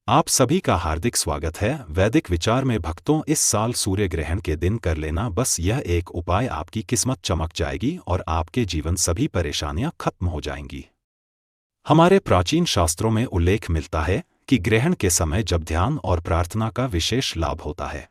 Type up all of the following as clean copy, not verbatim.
आप सभी का हार्दिक स्वागत है। वैदिक विचार में भक्तों, इस साल सूर्य ग्रहण के दिन कर लेना बस यह एक उपाय, आपकी किस्मत चमक जाएगी और आपके जीवन सभी परेशानियां खत्म हो जाएंगी। हमारे प्राचीन शास्त्रों में उल्लेख मिलता है कि ग्रहण के समय जब ध्यान और प्रार्थना का विशेष लाभ होता है।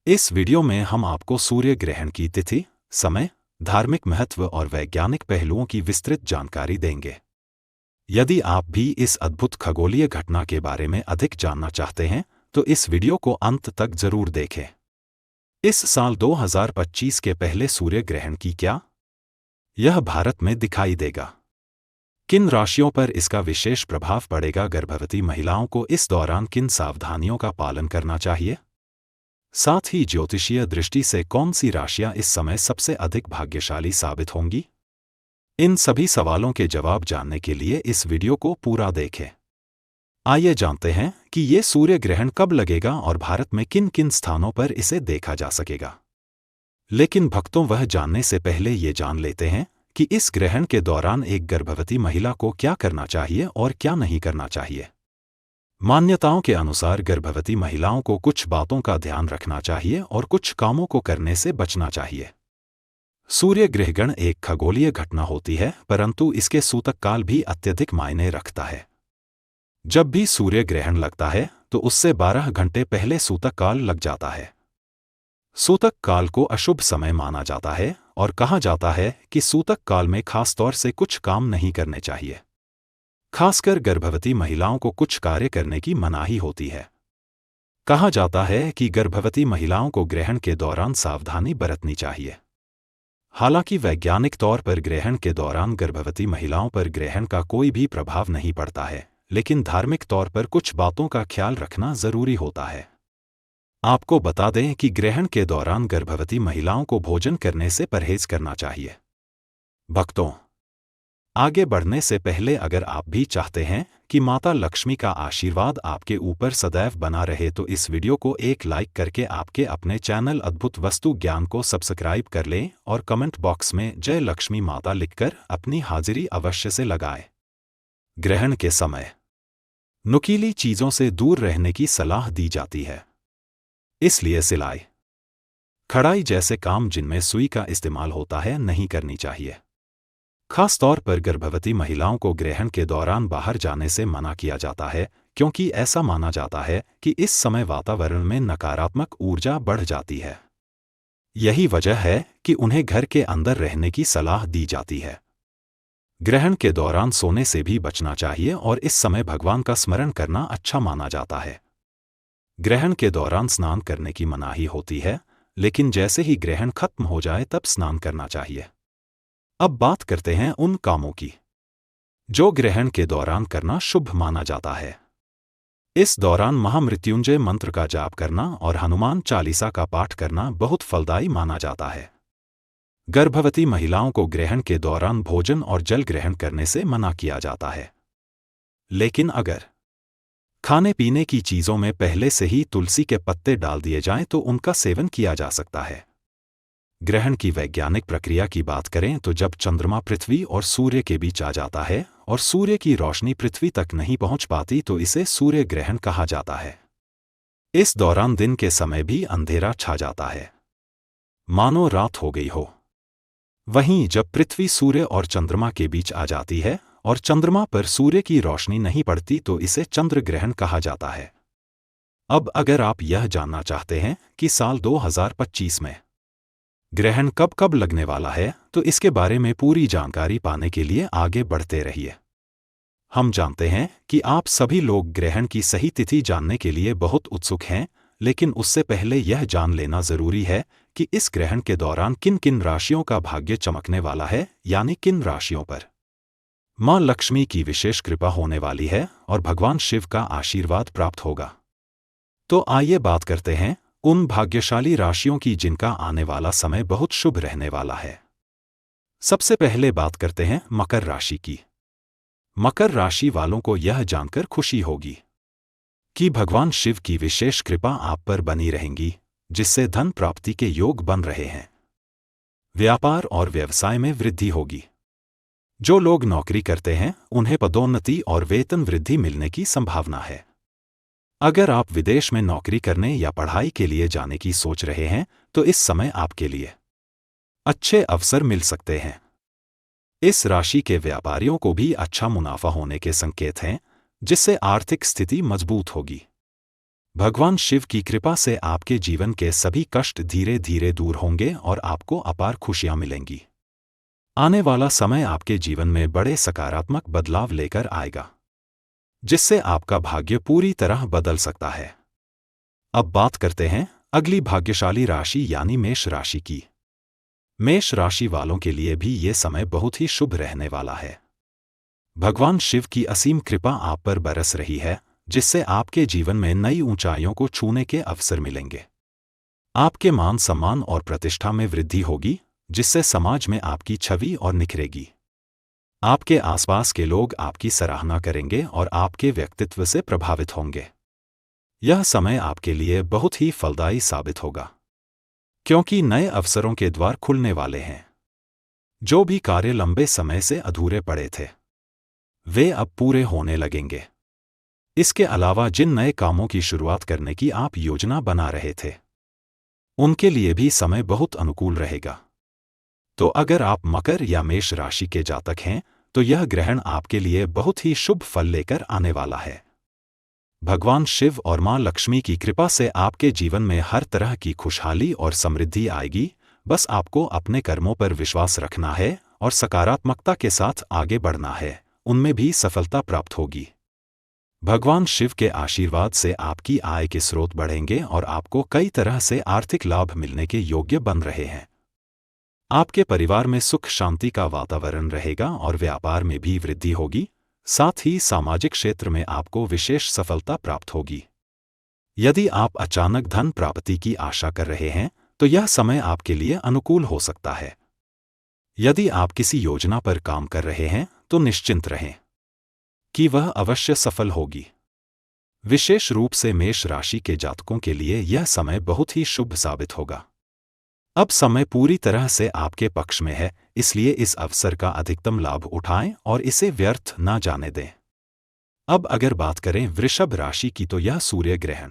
इस वीडियो में हम आपको सूर्य ग्रहण की तिथि, समय, धार्मिक महत्व और वैज्ञानिक पहलुओं की विस्तृत जानकारी देंगे। यदि आप भी इस अद्भुत खगोलीय घटना के बारे में अधिक जानना चाहते हैं तो इस वीडियो को अंत तक जरूर देखें। इस साल 2025 के पहले सूर्य ग्रहण की क्या यह भारत में दिखाई देगा? किन राशियों पर इसका विशेष प्रभाव पड़ेगा? गर्भवती महिलाओं को इस दौरान किन सावधानियों का पालन करना चाहिए? साथ ही ज्योतिषीय दृष्टि से कौन सी राशियां इस समय सबसे अधिक भाग्यशाली साबित होंगी? इन सभी सवालों के जवाब जानने के लिए इस वीडियो को पूरा देखें। आइए जानते हैं कि ये सूर्य ग्रहण कब लगेगा और भारत में किन किन स्थानों पर इसे देखा जा सकेगा। लेकिन भक्तों, वह जानने से पहले ये जान लेते हैं कि इस ग्रहण के दौरान एक गर्भवती महिला को क्या करना चाहिए और क्या नहीं करना चाहिए। मान्यताओं के अनुसार गर्भवती महिलाओं को कुछ बातों का ध्यान रखना चाहिए और कुछ कामों को करने से बचना चाहिए। सूर्य ग्रहण एक खगोलीय घटना होती है, परंतु इसके सूतक काल भी अत्यधिक मायने रखता है। जब भी सूर्य ग्रहण लगता है तो उससे 12 घंटे पहले सूतक काल लग जाता है। सूतक काल को अशुभ समय माना जाता है और कहा जाता है कि सूतक काल में खास तौर से कुछ काम नहीं करने चाहिए। खासकर गर्भवती महिलाओं को कुछ कार्य करने की मनाही होती है। कहा जाता है कि गर्भवती महिलाओं को ग्रहण के दौरान सावधानी बरतनी चाहिए। हालांकि वैज्ञानिक तौर पर ग्रहण के दौरान गर्भवती महिलाओं पर ग्रहण का कोई भी प्रभाव नहीं पड़ता है, लेकिन धार्मिक तौर पर कुछ बातों का ख्याल रखना जरूरी होता है। आपको बता दें कि ग्रहण के दौरान गर्भवती महिलाओं को भोजन करने से परहेज करना चाहिए। भक्तों, आगे बढ़ने से पहले अगर आप भी चाहते हैं कि माता लक्ष्मी का आशीर्वाद आपके ऊपर सदैव बना रहे तो इस वीडियो को एक लाइक करके आपके अपने चैनल अद्भुत वस्तु ज्ञान को सब्सक्राइब कर लें और कमेंट बॉक्स में जय लक्ष्मी माता लिखकर अपनी हाजिरी अवश्य से लगाएं। ग्रहण के समय नुकीली चीजों से दूर रहने की सलाह दी जाती है। इसलिए सिलाई, कढ़ाई जैसे काम जिनमें सुई का इस्तेमाल होता है नहीं करनी चाहिए। खास तौर पर गर्भवती महिलाओं को ग्रहण के दौरान बाहर जाने से मना किया जाता है, क्योंकि ऐसा माना जाता है कि इस समय वातावरण में नकारात्मक ऊर्जा बढ़ जाती है। यही वजह है कि उन्हें घर के अंदर रहने की सलाह दी जाती है। ग्रहण के दौरान सोने से भी बचना चाहिए और इस समय भगवान का स्मरण करना अच्छा माना जाता है। ग्रहण के दौरान स्नान करने की मनाही होती है, लेकिन जैसे ही ग्रहण खत्म हो जाए तब स्नान करना चाहिए। अब बात करते हैं उन कामों की जो ग्रहण के दौरान करना शुभ माना जाता है। इस दौरान महामृत्युंजय मंत्र का जाप करना और हनुमान चालीसा का पाठ करना बहुत फलदायी माना जाता है। गर्भवती महिलाओं को ग्रहण के दौरान भोजन और जल ग्रहण करने से मना किया जाता है। लेकिन अगर खाने पीने की चीजों में पहले से ही तुलसी के पत्ते डाल दिए जाएं तो उनका सेवन किया जा सकता है। ग्रहण की वैज्ञानिक प्रक्रिया की बात करें तो जब चंद्रमा पृथ्वी और सूर्य के बीच आ जाता है और सूर्य की रोशनी पृथ्वी तक नहीं पहुंच पाती तो इसे सूर्य ग्रहण कहा जाता है। इस दौरान दिन के समय भी अंधेरा छा जाता है, मानो रात हो गई हो। वहीं जब पृथ्वी सूर्य और चंद्रमा के बीच आ जाती है और चंद्रमा पर सूर्य की रोशनी नहीं पड़ती तो इसे चंद्र ग्रहण कहा जाता है। अब अगर आप यह जानना चाहते हैं कि साल 2025 में ग्रहण कब कब लगने वाला है तो इसके बारे में पूरी जानकारी पाने के लिए आगे बढ़ते रहिए। हम जानते हैं कि आप सभी लोग ग्रहण की सही तिथि जानने के लिए बहुत उत्सुक हैं, लेकिन उससे पहले यह जान लेना जरूरी है कि इस ग्रहण के दौरान किन किन राशियों का भाग्य चमकने वाला है, यानी किन राशियों पर मां लक्ष्मी की विशेष कृपा होने वाली है और भगवान शिव का आशीर्वाद प्राप्त होगा। तो आइए बात करते हैं उन भाग्यशाली राशियों की जिनका आने वाला समय बहुत शुभ रहने वाला है। सबसे पहले बात करते हैं मकर राशि की। मकर राशि वालों को यह जानकर खुशी होगी कि भगवान शिव की विशेष कृपा आप पर बनी रहेंगी, जिससे धन प्राप्ति के योग बन रहे हैं। व्यापार और व्यवसाय में वृद्धि होगी। जो लोग नौकरी करते हैं उन्हें पदोन्नति और वेतन वृद्धि मिलने की संभावना है। अगर आप विदेश में नौकरी करने या पढ़ाई के लिए जाने की सोच रहे हैं तो इस समय आपके लिए अच्छे अवसर मिल सकते हैं। इस राशि के व्यापारियों को भी अच्छा मुनाफा होने के संकेत हैं, जिससे आर्थिक स्थिति मजबूत होगी। भगवान शिव की कृपा से आपके जीवन के सभी कष्ट धीरे धीरे दूर होंगे और आपको अपार खुशियां मिलेंगी। आने वाला समय आपके जीवन में बड़े सकारात्मक बदलाव लेकर आएगा, जिससे आपका भाग्य पूरी तरह बदल सकता है। अब बात करते हैं अगली भाग्यशाली राशि यानी मेष राशि की। मेष राशि वालों के लिए भी ये समय बहुत ही शुभ रहने वाला है। भगवान शिव की असीम कृपा आप पर बरस रही है, जिससे आपके जीवन में नई ऊंचाइयों को छूने के अवसर मिलेंगे। आपके मान सम्मान और प्रतिष्ठा में वृद्धि होगी, जिससे समाज में आपकी छवि और निखरेगी। आपके आसपास के लोग आपकी सराहना करेंगे और आपके व्यक्तित्व से प्रभावित होंगे। यह समय आपके लिए बहुत ही फलदायी साबित होगा, क्योंकि नए अवसरों के द्वार खुलने वाले हैं। जो भी कार्य लंबे समय से अधूरे पड़े थे, वे अब पूरे होने लगेंगे। इसके अलावा जिन नए कामों की शुरुआत करने की आप योजना बना रहे थे, उनके लिए भी समय बहुत अनुकूल रहेगा। तो अगर आप मकर या मेष राशि के जातक हैं तो यह ग्रहण आपके लिए बहुत ही शुभ फल लेकर आने वाला है। भगवान शिव और मां लक्ष्मी की कृपा से आपके जीवन में हर तरह की खुशहाली और समृद्धि आएगी। बस आपको अपने कर्मों पर विश्वास रखना है और सकारात्मकता के साथ आगे बढ़ना है, उनमें भी सफलता प्राप्त होगी। भगवान शिव के आशीर्वाद से आपकी आय के स्रोत बढ़ेंगे और आपको कई तरह से आर्थिक लाभ मिलने के योग्य बन रहे हैं। आपके परिवार में सुख शांति का वातावरण रहेगा और व्यापार में भी वृद्धि होगी। साथ ही सामाजिक क्षेत्र में आपको विशेष सफलता प्राप्त होगी। यदि आप अचानक धन प्राप्ति की आशा कर रहे हैं तो यह समय आपके लिए अनुकूल हो सकता है। यदि आप किसी योजना पर काम कर रहे हैं तो निश्चिंत रहें कि वह अवश्य सफल होगी। विशेष रूप से मेष राशि के जातकों के लिए यह समय बहुत ही शुभ साबित होगा। अब समय पूरी तरह से आपके पक्ष में है, इसलिए इस अवसर का अधिकतम लाभ उठाएं और इसे व्यर्थ न जाने दें। अब अगर बात करें वृषभ राशि की तो यह सूर्य ग्रहण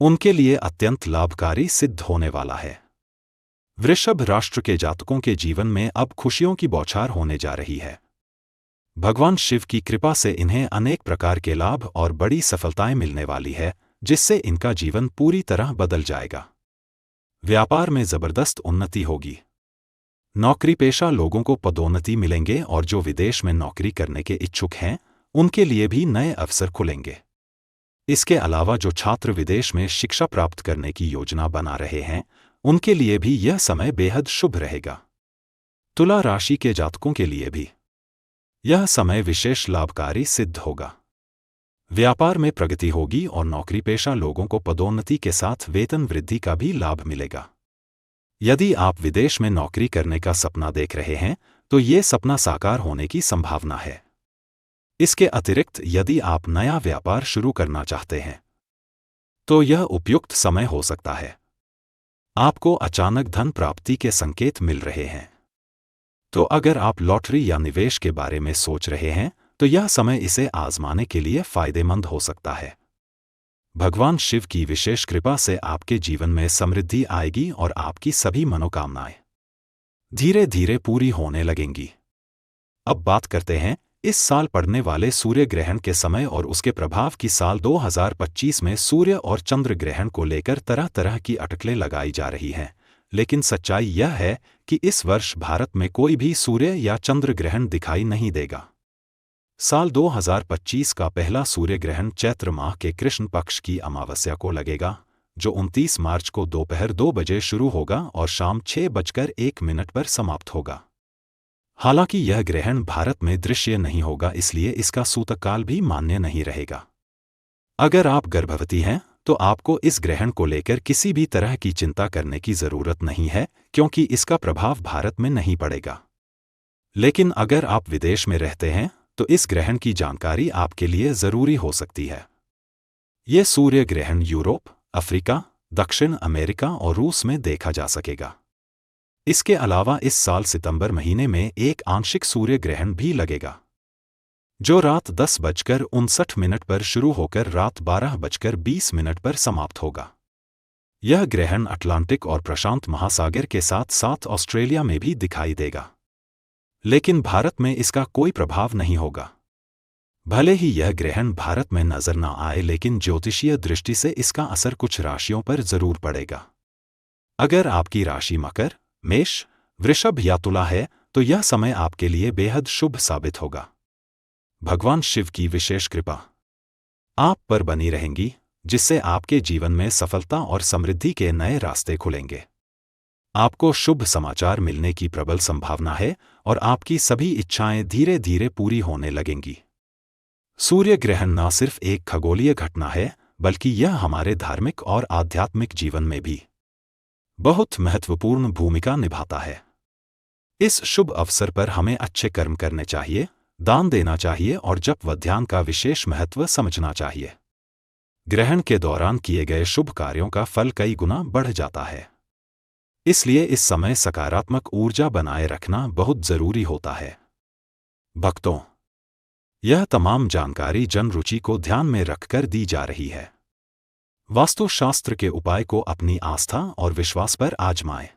उनके लिए अत्यंत लाभकारी सिद्ध होने वाला है। वृषभ राष्ट्र के जातकों के जीवन में अब खुशियों की बौछार होने जा रही है। भगवान शिव की कृपा से इन्हें अनेक प्रकार के लाभ और बड़ी सफलताएं मिलने वाली है, जिससे इनका जीवन पूरी तरह बदल जाएगा। व्यापार में जबरदस्त उन्नति होगी। नौकरी पेशा लोगों को पदोन्नति मिलेंगे और जो विदेश में नौकरी करने के इच्छुक हैं, उनके लिए भी नए अवसर खुलेंगे। इसके अलावा जो छात्र विदेश में शिक्षा प्राप्त करने की योजना बना रहे हैं, उनके लिए भी यह समय बेहद शुभ रहेगा। तुला राशि के जातकों के लिए भी यह समय विशेष लाभकारी सिद्ध होगा। व्यापार में प्रगति होगी और नौकरी पेशा लोगों को पदोन्नति के साथ वेतन वृद्धि का भी लाभ मिलेगा। यदि आप विदेश में नौकरी करने का सपना देख रहे हैं तो ये सपना साकार होने की संभावना है। इसके अतिरिक्त यदि आप नया व्यापार शुरू करना चाहते हैं तो यह उपयुक्त समय हो सकता है। आपको अचानक धन प्राप्ति के संकेत मिल रहे हैं। तो अगर आप लॉटरी या निवेश के बारे में सोच रहे हैं तो यह समय इसे आजमाने के लिए फायदेमंद हो सकता है। भगवान शिव की विशेष कृपा से आपके जीवन में समृद्धि आएगी और आपकी सभी मनोकामनाएं धीरे धीरे पूरी होने लगेंगी। अब बात करते हैं इस साल पड़ने वाले सूर्य ग्रहण के समय और उसके प्रभाव की। साल 2025 में सूर्य और चंद्र ग्रहण को लेकर तरह तरह की अटकलें लगाई जा रही हैं, लेकिन सच्चाई यह है कि इस वर्ष भारत में कोई भी सूर्य या चंद्र ग्रहण दिखाई नहीं देगा। साल 2025 का पहला सूर्य ग्रहण चैत्र माह के कृष्ण पक्ष की अमावस्या को लगेगा, जो 29 मार्च को दोपहर 2 बजे शुरू होगा और शाम 6:01 पर समाप्त होगा। हालांकि यह ग्रहण भारत में दृश्य नहीं होगा, इसलिए इसका सूतककाल भी मान्य नहीं रहेगा। अगर आप गर्भवती हैं तो आपको इस ग्रहण को लेकर किसी भी तरह की चिंता करने की जरूरत नहीं है, क्योंकि इसका प्रभाव भारत में नहीं पड़ेगा। लेकिन अगर आप विदेश में रहते हैं तो इस ग्रहण की जानकारी आपके लिए जरूरी हो सकती है। यह सूर्य ग्रहण यूरोप, अफ्रीका, दक्षिण अमेरिका और रूस में देखा जा सकेगा। इसके अलावा इस साल सितंबर महीने में एक आंशिक सूर्य ग्रहण भी लगेगा, जो रात 10:59 पर शुरू होकर रात 12:20 पर समाप्त होगा। यह ग्रहण अटलांटिक और प्रशांत महासागर के साथ साथ ऑस्ट्रेलिया में भी दिखाई देगा, लेकिन भारत में इसका कोई प्रभाव नहीं होगा। भले ही यह ग्रहण भारत में नजर न आए, लेकिन ज्योतिषीय दृष्टि से इसका असर कुछ राशियों पर जरूर पड़ेगा। अगर आपकी राशि मकर, मेष, वृषभ या तुला है तो यह समय आपके लिए बेहद शुभ साबित होगा। भगवान शिव की विशेष कृपा आप पर बनी रहेंगी, जिससे आपके जीवन में सफलता और समृद्धि के नए रास्ते खुलेंगे। आपको शुभ समाचार मिलने की प्रबल संभावना है और आपकी सभी इच्छाएं धीरे धीरे पूरी होने लगेंगी। सूर्य ग्रहण न सिर्फ एक खगोलीय घटना है, बल्कि यह हमारे धार्मिक और आध्यात्मिक जीवन में भी बहुत महत्वपूर्ण भूमिका निभाता है। इस शुभ अवसर पर हमें अच्छे कर्म करने चाहिए, दान देना चाहिए और जप व ध्यान का विशेष महत्व समझना चाहिए। ग्रहण के दौरान किए गए शुभ कार्यों का फल कई गुना बढ़ जाता है, इसलिए इस समय सकारात्मक ऊर्जा बनाए रखना बहुत जरूरी होता है। भक्तों, यह तमाम जानकारी जन रुचि को ध्यान में रखकर दी जा रही है। वास्तुशास्त्र के उपाय को अपनी आस्था और विश्वास पर आजमाएं।